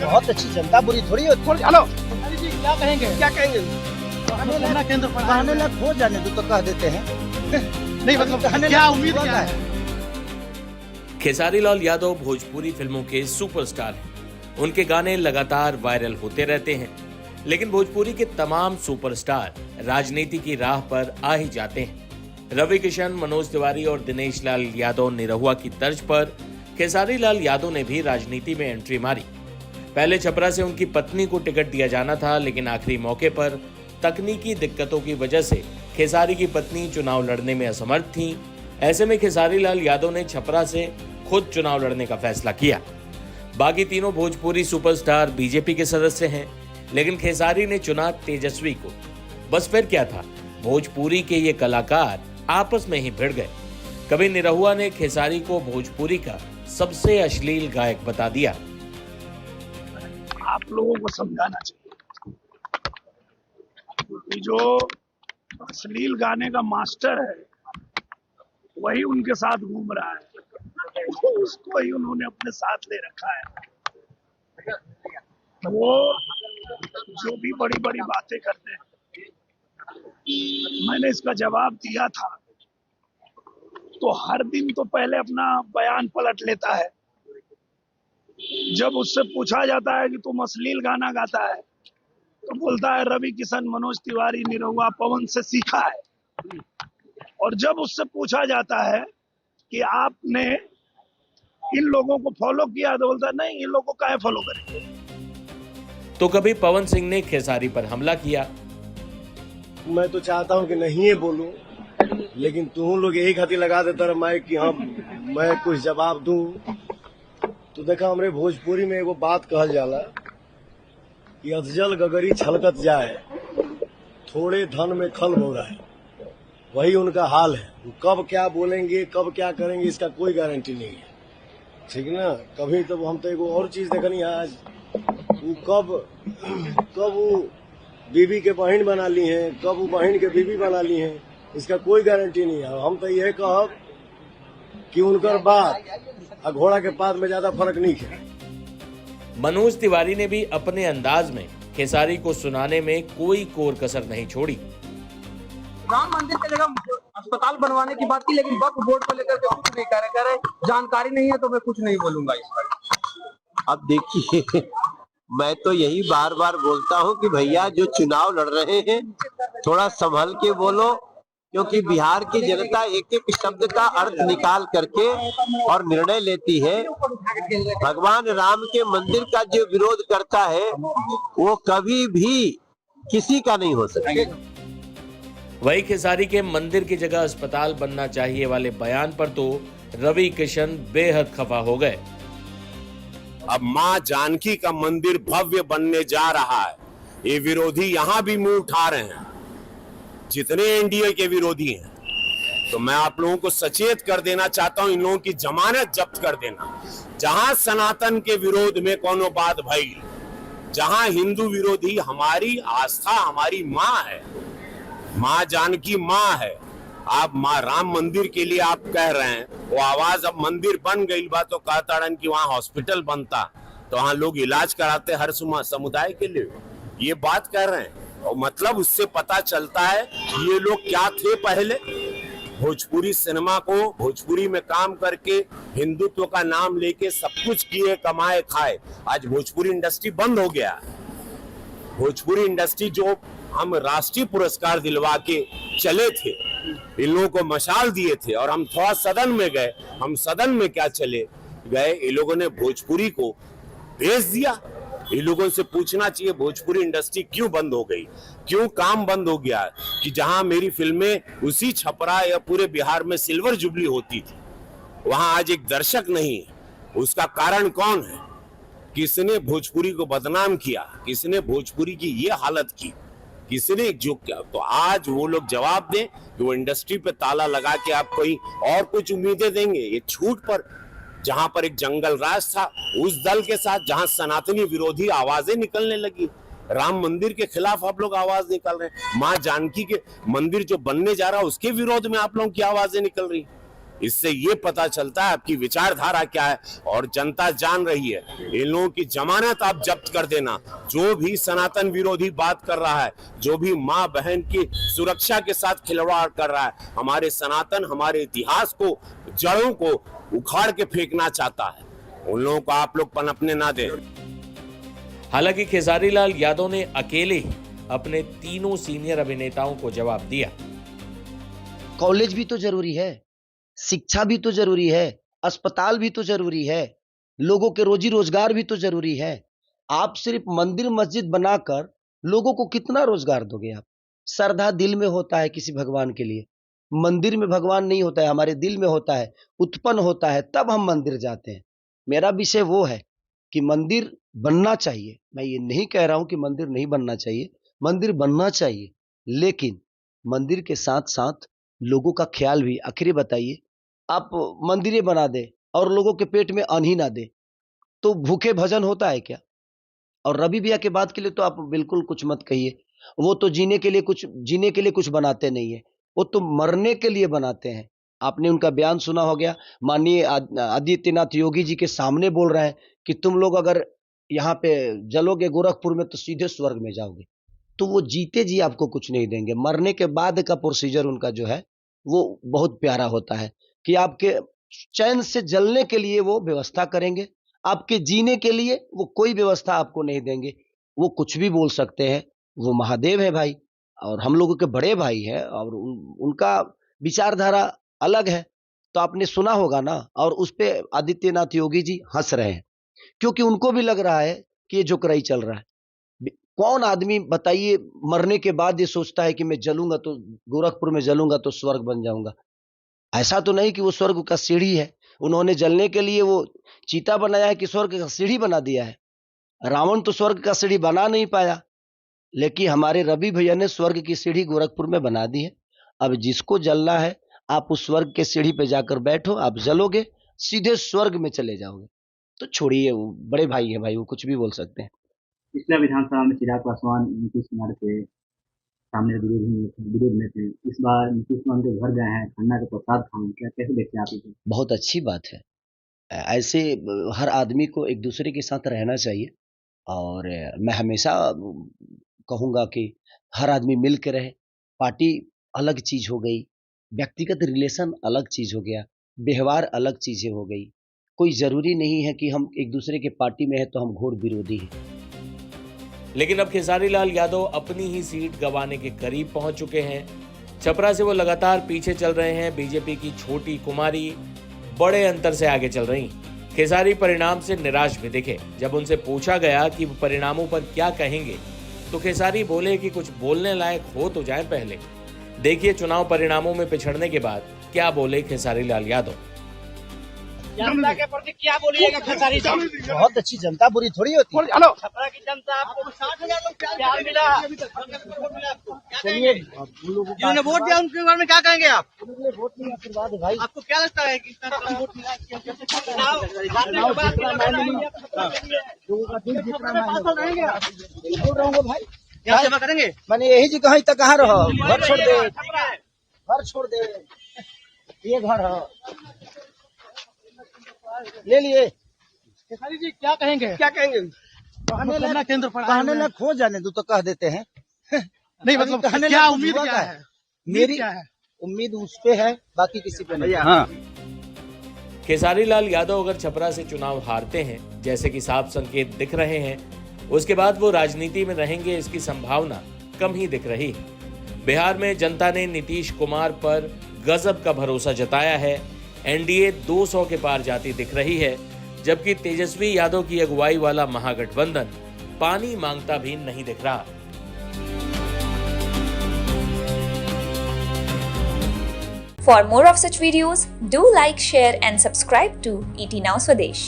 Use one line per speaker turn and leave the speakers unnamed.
बहुत अच्छी जनता, बुरी थोड़ी होती।
हेलो
जी क्या कहेंगे?
क्या कहेंगे?
केंद्र कहने लग हो जाने दो तो कह देते हैं।
नहीं मतलब क्या उम्मीद क्या है?
खेसारी लाल यादव भोजपुरी फिल्मों के सुपरस्टार हैं। उनके गाने लगातार वायरल होते रहते हैं, लेकिन भोजपुरी के तमाम सुपरस्टार राजनीति की राह पर आ ही जाते हैं। रवि किशन, मनोज तिवारी और दिनेश लाल यादव निरहुआ की तर्ज पर खेसारी लाल यादव ने भी राजनीति में एंट्री मारी। पहले छपरा से उनकी पत्नी को टिकट दिया जाना था, लेकिन आखिरी मौके पर तकनीकी दिक्कतों की वजह से खेसारी की पत्नी चुनाव लड़ने में असमर्थ थी। ऐसे में खेसारी लाल यादव ने छपरा से खुद चुनाव लड़ने का फैसला किया। बाकी तीनों भोजपुरी सुपरस्टार बीजेपी के सदस्य हैं, लेकिन खेसारी ने चुना तेजस्वी को। बस फिर क्या था, भोजपुरी के ये कलाकार आपस में ही भिड़ गए। कभी निरहुआ ने खेसारी को भोजपुरी का सबसे अश्लील गायक बता दिया।
आप लोगों को समझाना चाहिए कि जो अश्लील गाने का मास्टर है वही उनके साथ घूम रहा है, उसको ही उन्होंने अपने साथ ले रखा है। वो जो भी बड़ी बड़ी बातें करते हैं, मैंने इसका जवाब दिया था, तो हर दिन तो पहले अपना बयान पलट लेता है। जब उससे पूछा जाता है कि तुम अश्लील गाना गाता है, तो बोलता है रवि किशन, मनोज तिवारी, निरहुआ, पवन से सीखा है। और जब उससे पूछा जाता है कि आपने इन लोगों को फॉलो किया, तो बोलता है नहीं, इन लोगों को काहे फॉलो करेंगे।
तो कभी पवन सिंह ने खेसारी पर हमला किया।
मैं तो चाहता हूं कि नहीं ये बोलूं, लेकिन तुम लोग यही खातिर लगा देता रहा मैं कि हाँ मैं कुछ जवाब दूं। तो देखा, हमरे भोजपुरी में एगो बात कहल जाला कि अधजल गगरी छलकत जाए, थोड़े धन में खल हो रहा है। वही उनका हाल है। वो कब क्या बोलेंगे, कब क्या करेंगे, इसका कोई गारंटी नहीं है। ठीक ना? कभी तो हम तो एगो और चीज देखनी आज, वो कब वो बीबी के बहन बना ली हैं, कब वो बहन के बीबी बना ली हैं, इसका कोई गारंटी नहीं है। हम तो यह कहब कि उनकर बात और घोड़ा के पात में ज्यादा फर्क नहीं है।
मनोज तिवारी ने भी अपने अंदाज में खेसारी को सुनाने में कोई कोर कसर नहीं छोड़ी।
राम मंदिर की जगह अस्पताल बनवाने की बात की, लेकिन वक्फ बोर्ड को लेकर के कुछ नहीं कह रहे, जानकारी नहीं है तो मैं कुछ नहीं बोलूंगा इस पर।
अब देखिए, मैं तो यही बार बार बोलता हूं कि भैया जो चुनाव लड़ रहे हैं थोड़ा संभल के बोलो, क्योंकि बिहार की जनता एक एक शब्द का अर्थ निकाल करके और निर्णय लेती है। भगवान राम के मंदिर का जो विरोध करता है वो कभी भी किसी का नहीं हो सकता।
वही खेसारी के मंदिर की जगह अस्पताल बनना चाहिए वाले बयान पर तो रवि किशन बेहद खफा हो गए।
अब मां जानकी का मंदिर भव्य बनने जा रहा है, ये विरोधी यहां भी मुंह उठा रहे हैं, जितने एनडीए के विरोधी हैं। तो मैं आप लोगों को सचेत कर देना चाहता हूं, इन लोगों की जमानत जब्त कर देना। जहां सनातन के विरोध में कोनो बात भई, जहां हिंदू विरोधी, हमारी आस्था हमारी मां है, मां जानकी मां है। आप मां राम मंदिर के लिए आप कह रहे हैं, वो आवाज अब मंदिर बन गई बा तो कहता रन कि वहां हॉस्पिटल बनता तो वहां लोग इलाज कराते हर समुदाय के लिए, ये बात कर रहे हैं। और मतलब उससे पता चलता है ये लोग क्या थे पहले। भोजपुरी सिनेमा को, भोजपुरी में काम करके हिंदुत्व का नाम लेके सब कुछ किए, कमाए खाए, आज भोजपुरी इंडस्ट्री बंद हो गया। भोजपुरी इंडस्ट्री जो हम राष्ट्रीय पुरस्कार दिलवा के चले थे, इन लोगों को मशाल दिए थे, और हम थोड़ा सदन में गए, हम सदन में क्या चले गए, इन लोगों ने भोजपुरी को भेज दिया। इन लोगों से पूछना चाहिए भोजपुरी इंडस्ट्री क्यों बंद हो गई, क्यों काम बंद हो गया। कि जहां मेरी फिल्में उसी छपरा या पूरे बिहार में सिल्वर जुबली होती थी, वहां आज एक दर्शक नहीं है। उसका कारण कौन है? किसने भोजपुरी को बदनाम किया, किसने भोजपुरी की ये हालत की, किसने जो किया। तो आज वो लोग जवाब दें कि वो इंडस्ट्री पे ताला लगा के आप कोई और कुछ उम्मीदें देंगे। ये छूट पर, जहां पर एक जंगल राज था, उस दल के साथ जहां सनातनी विरोधी आवाजें निकलने लगी, राम मंदिर के खिलाफ आप लोग आवाज निकाल रहे हैं, मां जानकी के मंदिर जो बनने जा रहा है उसके विरोध में आप लोगों की आवाजें निकल रही। इससे ये पता चलता है आपकी विचारधारा क्या है, और जनता जान रही है। इन लोगों की जमानत आप जब्त कर देना। जो भी सनातन विरोधी बात कर रहा है, जो भी माँ बहन की सुरक्षा के साथ खिलवाड़ कर रहा है, हमारे सनातन, हमारे इतिहास को, जड़ों को उखाड़ के फेंकना चाहता है, उन लोगों को आप लोग पनपने ना दें।
हालांकि खेसारी लाल यादव ने अकेले ही अपने तीनों सीनियर अभिनेताओं को जवाब दिया।
कॉलेज भी तो जरूरी है, शिक्षा भी तो जरूरी है, अस्पताल भी तो जरूरी है, लोगों के रोजी रोजगार भी तो जरूरी है। आप सिर्फ मंदिर मस्जिद बनाकर लोगों को कितना रोजगार दोगे आप? श्रद्धा दिल में होता है किसी भगवान के लिए, मंदिर में भगवान नहीं होता है, हमारे दिल में होता है, उत्पन्न होता है, तब हम मंदिर जाते हैं। मेरा विषय वो है कि मंदिर बनना चाहिए। मैं ये नहीं कह रहा हूं कि मंदिर नहीं बनना चाहिए, मंदिर बनना चाहिए, लेकिन मंदिर के साथ साथ लोगों का ख्याल भी। आखिर बताइए, आप मंदिरें बना दे और लोगों के पेट में अन्न ही ना दे तो भूखे भजन होता है क्या? और रवि भैया के बात के लिए तो आप बिल्कुल कुछ मत कहिए। वो तो जीने के लिए कुछ बनाते नहीं है, वो तो मरने के लिए बनाते हैं। आपने उनका बयान सुना हो गया, माननीय आदित्यनाथ योगी जी के सामने बोल रहे हैं कि तुम लोग अगर यहाँ पे जलोगे गोरखपुर में तो सीधे स्वर्ग में जाओगे। तो वो जीते जी आपको कुछ नहीं देंगे, मरने के बाद का प्रोसीजर उनका जो है वो बहुत प्यारा होता है कि आपके चैन से जलने के लिए वो व्यवस्था करेंगे, आपके जीने के लिए वो कोई व्यवस्था आपको नहीं देंगे। वो कुछ भी बोल सकते हैं, वो महादेव है भाई और हम लोगों के बड़े भाई है और उनका विचारधारा अलग है। तो आपने सुना होगा ना, और उस पे आदित्यनाथ योगी जी हंस रहे हैं क्योंकि उनको भी लग रहा है कि ये जोकराई चल रहा है। कौन आदमी बताइए मरने के बाद ये सोचता है कि मैं जलूंगा तो गोरखपुर में जलूंगा तो स्वर्ग बन जाऊंगा? ऐसा तो नहीं कि वो स्वर्ग का सीढ़ी है, उन्होंने जलने के लिए वो चीता बनाया है कि स्वर्ग का सीढ़ी बना दिया है। रावण तो स्वर्ग का सीढ़ी बना नहीं पाया, लेकिन हमारे रवि भैया ने स्वर्ग की सीढ़ी गोरखपुर में बना दी है। अब जिसको जलना है आप उस स्वर्ग के सीढ़ी पे जाकर बैठो, आप जलोगे सीधे स्वर्ग में चले जाओगे। तो छोड़िए, वो बड़े भाई है भाई, वो कुछ भी बोल सकते हैं।
पिछला विधानसभा में चिराग पासवान नीतीश कुमार के सामने विरोध में थे, इस बार नीतीश कुमार के घर गए हैं, खन्ना के प्रसाद खान, क्या कैसे देखते हैं आप इसे?
बहुत अच्छी बात है, ऐसे हर आदमी को एक दूसरे के साथ रहना चाहिए और मैं हमेशा कहूँगा कि हर आदमी मिल के रहे। पार्टी अलग चीज हो गई, व्यक्तिगत रिलेशन अलग चीज हो गया, व्यवहार अलग चीजें हो गई। कोई जरूरी नहीं है कि हम एक दूसरे के पार्टी में है तो हम घोर विरोधी हैं।
लेकिन अब खेसारी लाल यादव अपनी ही सीट गंवाने के करीब पहुंच चुके हैं। छपरा से वो लगातार पीछे चल रहे हैं। बीजेपी की छोटी कुमारी बड़े अंतर से आगे चल रही। खेसारी परिणाम से निराश भी दिखे। जब उनसे पूछा गया कि वो परिणामों पर क्या कहेंगे तो खेसारी बोले कि कुछ बोलने लायक हो तो जाए पहले। देखिए चुनाव परिणामों में पिछड़ने के बाद क्या बोले खेसारी लाल यादव।
जनता के प्रति क्या बोलिएगा खेसारी साहब?
बहुत अच्छी जनता, बुरी थोड़ी होती है।
हेलो, छपरा की जनता आपको 60,000 लोग प्यार मिला, जिन्होंने वोट दिया उनके बारे में क्या कहेंगे आप?
वोट नहीं, आशीर्वाद है भाई।
आपको क्या लगता है कि इस तरह का वोट मिला?
बिल्कुल रहूंगा भाई,
क्या सेवा करेंगे?
मैंने यही जी कहीं तक कहाँ रहो, घर छोड़ दे, घर छोड़ दे, ये घर है ले लिए।
खेसारी जी क्या कहेंगे?
क्या कहेंगे? कहने लग हो जाने दो तो कह देते हैं।
नहीं मतलब कहने क्या उम्मीद क्या है?
मेरी उम्मीद उस पे है, बाकी किसी पे नहीं। हाँ,
खेसारी लाल यादव अगर छपरा से चुनाव हारते हैं, जैसे कि साफ संकेत दिख रहे हैं, उसके बाद वो राजनीति में रहेंगे, इसकी संभावना कम ही दिख रही है। बिहार में जनता ने नीतीश कुमार पर गजब का भरोसा जताया है। एनडीए 200 के पार जाती दिख रही है, जबकि तेजस्वी यादव की अगुवाई वाला महागठबंधन पानी मांगता भी नहीं दिख रहा।
For more of such videos, do like, share and subscribe to ET Now Swadesh.